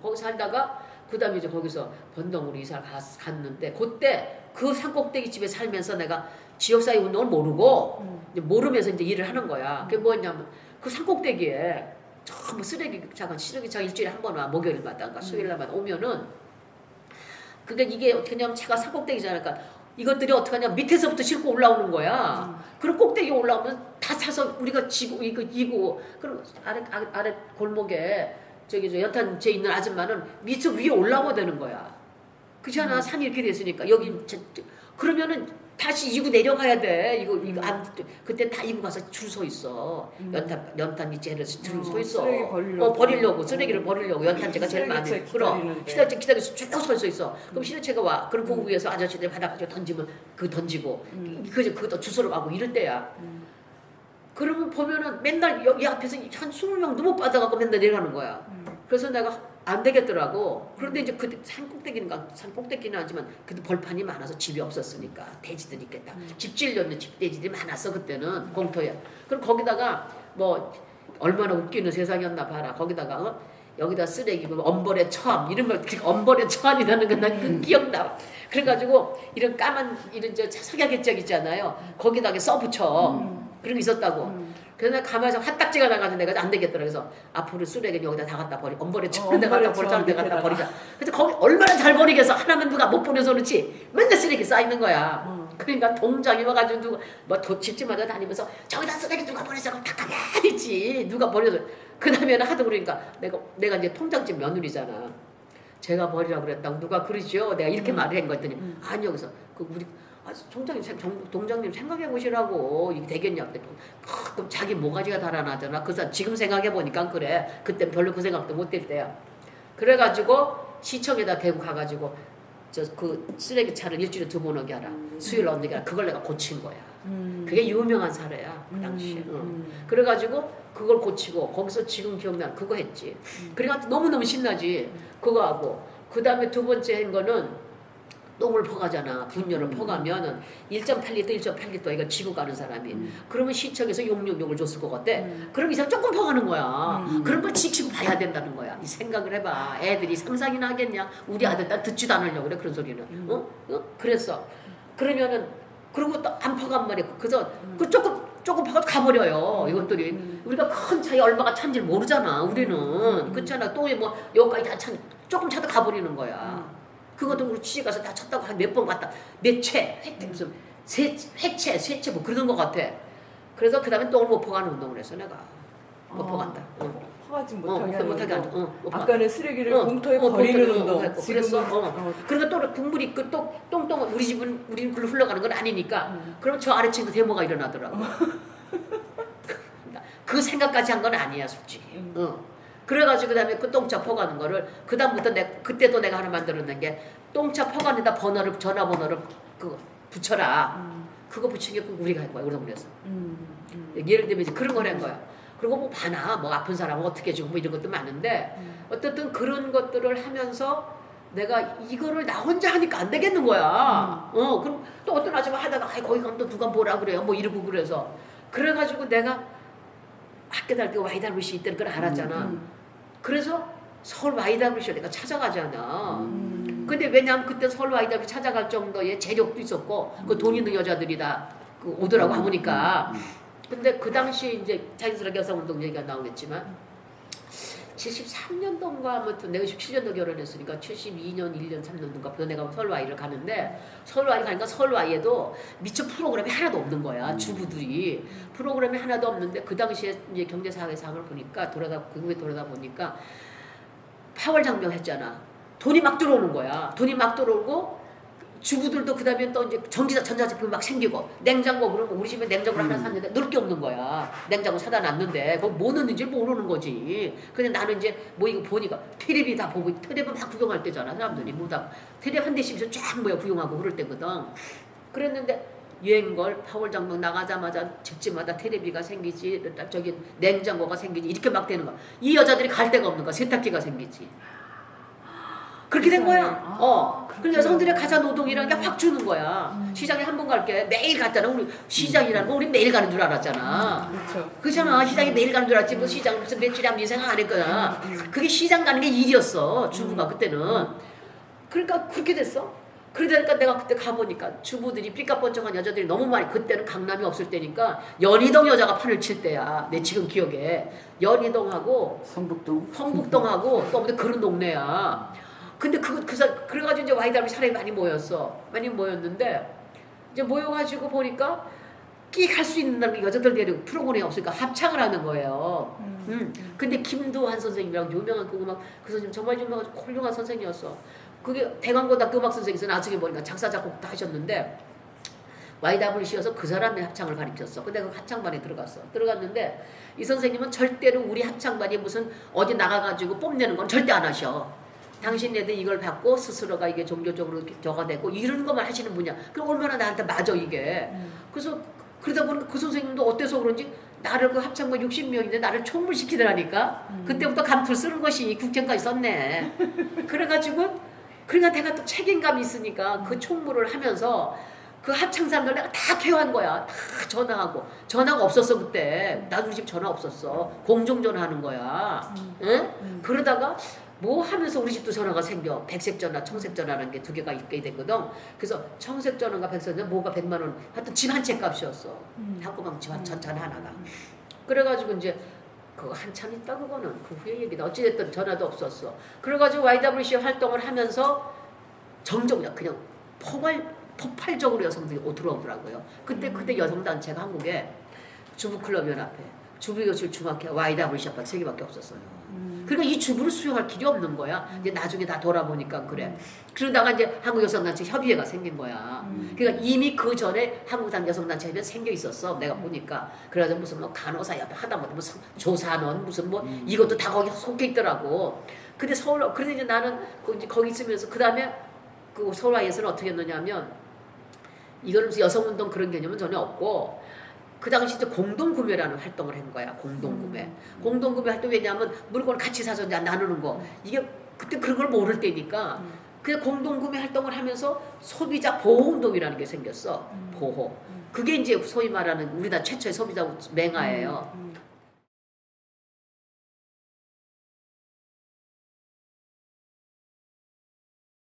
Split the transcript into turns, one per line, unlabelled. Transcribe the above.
거기 살다가 그다음에 이제 거기서 번동으로 이사를 갔는데 그때 그 산꼭대기 집에 살면서 내가 지역사회 운동을 모르고 이제 모르면서 이제 일을 하는 거야. 그게 뭐였냐면 그 산꼭대기에 전부 쓰레기차가 일주일에 한 번 와. 목요일마다 그러니까 수요일마다 오면은 그게 이게 어떻게 하냐면 차가 산꼭대기잖아. 그러니까 이것들이 어떻게 하냐면 밑에서부터 싣고 올라오는 거야. 그럼 꼭대기 올라오면 다 차서 우리가 이고 그럼 아래 골목에 저기 저 연탄재 있는 아줌마는 밑에 위에 올라오야 되는 거야. 그렇잖아. 산이 이렇게 됐으니까 여기 그러면은 다시 이고 내려가야 돼. 이거 안 그때 다 이고 가서 줄 서 있어. 연탄 이제를 줄 서 있어.
쓰레기 버리려고.
버리려고 쓰레기를 버리려고 연탄재가 제일 많이. 그럼 시대체 기다려서 쭉 서 있어. 그럼 시대체가 와. 그럼 그 위에서 아저씨들 받아가지고 던지면 그 던지고 그것도 주소로 가고 이럴 때야. 그러면 보면은 맨날 여기 앞에서 한 20명도 못 받아갖고 맨날 내려가는 거야. 그래서 내가 안 되겠더라고. 그런데 이제 그때 산꼭대기는 하지만 그때 벌판이 많아서 집이 없었으니까 돼지들이 있겠다. 집질려는 집돼지들이 많았어 그때는 공터에. 그럼 거기다가 뭐 얼마나 웃기는 세상이었나 봐라. 거기다가 여기다 쓰레기 엄벌의 처함 이런 걸 엄벌의 처함이라는 건 난 그 기억나. 그래가지고 이런 까만 이런 저 석야개적 있잖아요. 거기다가 써붙여. 그런 게 있었다고. 그래서 내가 가만히 화딱지가 나가지고 내가 안 되겠더라. 그래서 앞으로 쓰레기 여기다 다 갖다 버리. 엄벌에 처음 내가 갖다 버리자. 내가 갖다 버리자. 근데 거기 얼마나 잘 버리겠어. 하나만 누가 못 보내서 그렇지. 맨날 쓰레기 쌓이는 거야. 그러니까 동장이 와가지고 누가 뭐 집집마다 다니면서 저기다 쓰레기 누가 버렸어. 그럼 다 가만히 있지. 누가 버려서. 그 다음에는 하도 그러니까 내가 이제 통장집 며느리잖아. 제가 버리라고 그랬다고 누가 그러죠. 내가 이렇게 말을 한 거 했더니 아니요. 그래서 우리 동장님 생각해 보시라고 이게 되겠냐 그랬더니 그럼 자기 모가지가 달아나잖아. 그래서 지금 생각해 보니까 그래. 그때 별로 그 생각도 못 될 때야. 그래가지고 시청에다 대고 가가지고 그 쓰레기차를 일주일에 2번 오게 하라. 수요일 오게 하라. 그걸 내가 고친 거야. 그게 유명한 사례야 그 당시에. 그래가지고 그걸 고치고 거기서 지금 기억나 그거 했지. 그래가지고 너무너무 신나지. 그거 하고 그 다음에 두 번째 한 거는 똥을 퍼가잖아. 분뇨를 퍼가면은 1.8리터, 1.8리터 이거 지고 가는 사람이. 그러면 시청에서 용역을 줬을 것 같아. 그럼 이 사람 조금 퍼가는 거야. 그런 걸 지키고 봐야 된다는 거야. 이 생각을 해봐. 애들이 상상이나 하겠냐. 우리 아들 딸 듣지도 않으려고 그래 그런 소리는. 그랬어. 그러면은 그리고 또 안 퍼간 말이야. 그래서 그 조금 퍼가 가버려요. 이것들이. 우리가 큰 차에 얼마가 찬지 모르잖아. 우리는. 그렇잖아. 또 뭐 여기까지 다 조금 차도 가버리는 거야. 그것도 우리 취재 가서 다 쳤다고 한 몇 번 갔다. 무슨 세체 뭐 그러는 것 같아. 그래서 그 다음에 똥을 못 퍼가는 운동을 했어 내가. 못 퍼간다.
퍼가지 못하게 하는
거.
아까는 쓰레기를 공터에 버리는 운동.
그랬어. 그리고 또 국물이 똥똥 우리는 글로 흘러가는 건 아니니까. 그럼 저 아래층도 데모가 일어나더라고. 그 생각까지 한 건 아니야 솔직히. 그래가지고 그다음에 그 똥차 퍼가는 거를 그다음부터 그때도 내가 하나 만들었는 게 똥차 퍼가는데다 전화번호를 붙여라. 그거 붙인 게 우리가 한 거야. 우리가 그랬어. 예를 들면 이제 그런 걸 한 거야. 그리고 뭐 봐나 뭐 아픈 사람은 어떻게 해주고 뭐 이런 것도 많은데 어쨌든 그런 것들을 하면서 내가 이거를 나 혼자 하니까 안 되겠는 거야. 그럼 또 어떤 아줌마 하다가 거기 가면 또 누가 뭐라 그래요. 뭐 이러고 그래서 그래가지고 내가 학교 다닐 때 YWC 있다는 걸 알았잖아. 그래서 서울 YWC를 내가 찾아가잖아. 근데 왜냐하면 그때 서울 YWC 찾아갈 정도의 재력도 있었고 그 돈 있는 여자들이 다 오더라고 하모니까. 근데 그 당시 이제 자연스럽게 여성운동 얘기가 나오겠지만 73년도인가 아무튼 내가 17년도 결혼했으니까 72년 1년 3년도인가 내가 서울 Y를 가는데 서울 Y 가니까 서울 Y에도 미처 프로그램이 하나도 없는 거야. 주부들이 프로그램이 하나도 없는데 그 당시에 이제 경제사회상을 보니까 그국에 돌아다 보니까 파월장명 했잖아. 돈이 막 들어오는 거야. 돈이 막 들어오고 주부들도 그 다음에 또 이제 전자제품이 막 생기고 냉장고 그러면 우리 집에 냉장고를 하나 샀는데 넣을 게 없는 거야. 냉장고 사다 놨는데 거기 뭐 넣는지 모르는 거지. 근데 나는 이제 뭐 이거 보니까 테레비 다 보고 테레비 막 구경할 때잖아. 사람들이 뭐다 테레비 한 대씩서 쫙 모여 구경하고 그럴 때거든. 그랬는데 유행걸 파월장명 나가자마자 집집마다 테레비가 생기지 저기 냉장고가 생기지 이렇게 막 되는 거야. 이 여자들이 갈 데가 없는 거야. 세탁기가 생기지. 그렇게 된 거야.
아,
그러니까 여성들의 가사 노동이라는 게 확 주는 거야. 시장에 한 번 갈게. 매일 갔잖아. 우리 시장이라는 거 우리 매일 가는 줄 알았잖아.
그렇죠.
그렇잖아. 시장에 매일 가는 줄 알았지. 뭐 시장 무슨 며칠에 한번 생각 안 했거나. 그게 시장 가는 게 일이었어. 주부가 그때는. 그러니까 그렇게 됐어. 그러니까 내가 그때 가보니까 주부들이 삐까뻔쩍한 여자들이 너무 많이, 그때는 강남이 없을 때니까 연희동 여자가 판을 칠 때야. 내 지금 기억에. 연희동하고 성북동하고 또 근데 그런 동네야. 근데 그래가지고 이제 와이드하면 사람이 많이 모였어. 많이 모였는데 이제 모여가지고 보니까 끼 갈 수 있는 여자들 데리고 프로그램이 없으니까 합창을 하는 거예요. 근데 김도환 선생님이랑 유명한 그 선생님 정말 유명한 훌륭한 선생님이었어. 그게 대광고등학교 음악 선생님에서 나중에 보니까 작사 작곡 다 하셨는데 YWC여서 그 사람의 합창을 가르쳤어. 근데 그 합창반에 들어갔는데 이 선생님은 절대로 우리 합창반이 무슨 어디 나가가지고 뽐내는 건 절대 안 하셔. 당신네들 이걸 받고 스스로가 이게 종교적으로 저가 되고 이런 것만 하시는 분이야. 그럼 얼마나 나한테 맞아 이게. 그래서 그러다 보니까 그 선생님도 어때서 그런지 나를 그 합창반 60명인데 나를 총무시키더라니까. 그때부터 감투를 쓰는 것이 국정까지 썼네. 그래가지고 그러니까 내가 또 책임감이 있으니까 그 총무를 하면서 그 합창 사람들 내가 다 케어한 거야. 다 전화가 없었어 그때. 나도 우리 집 전화 없었어. 공중전화 하는 거야. 응? 그러다가 뭐 하면서 우리 집도 전화가 생겨. 백색전화, 청색전화라는 게 두 개가 있게 됐거든. 그래서 청색전화가 백색전화 뭐가 100만 원. 하여튼 집 한 채 값이었어. 한꺼방 집 한 전화 하나가. 그래가지고 이제 그거 한참 있다 그거는. 그 후에 얘기다. 어찌됐든 전화도 없었어. 그래가지고 YWC 활동을 하면서 정적 그냥 폭발적으로 여성들이 들어오더라고요. 그때 여성단체가 한국에 주부클럽연합회, 주부교실 중학회, YWC가 3개밖에 없었어요. 그러니까 이 주부를 수용할 길이 없는 거야. 이제 나중에 다 돌아보니까 그래. 그러다가 이제 한국여성단체 협의회가 생긴 거야. 그러니까 이미 그 전에 한국여성단체는 생겨 있었어. 내가 보니까. 그래서 무슨 뭐 간호사 옆에 하다못해 무슨 조산원 무슨 뭐 이것도 다 거기 속해 있더라고. 근데 그런데 이제 나는 거기 있으면서 그 다음에 그 서울와이에서는 어떻게 했느냐면 이거는 무슨 여성운동 그런 개념은 전혀 없고. 그 당시 이제 공동구매라는 활동을 한 거야. 공동구매. 공동구매 활동 왜냐하면 물건을 같이 사서 나누는 거. 이게 그때 그런 걸 모를 때니까. 그 공동구매 활동을 하면서 소비자 보호운동이라는 게 생겼어. 보호. 그게 이제 소위 말하는 우리나라 최초의 소비자 맹아예요.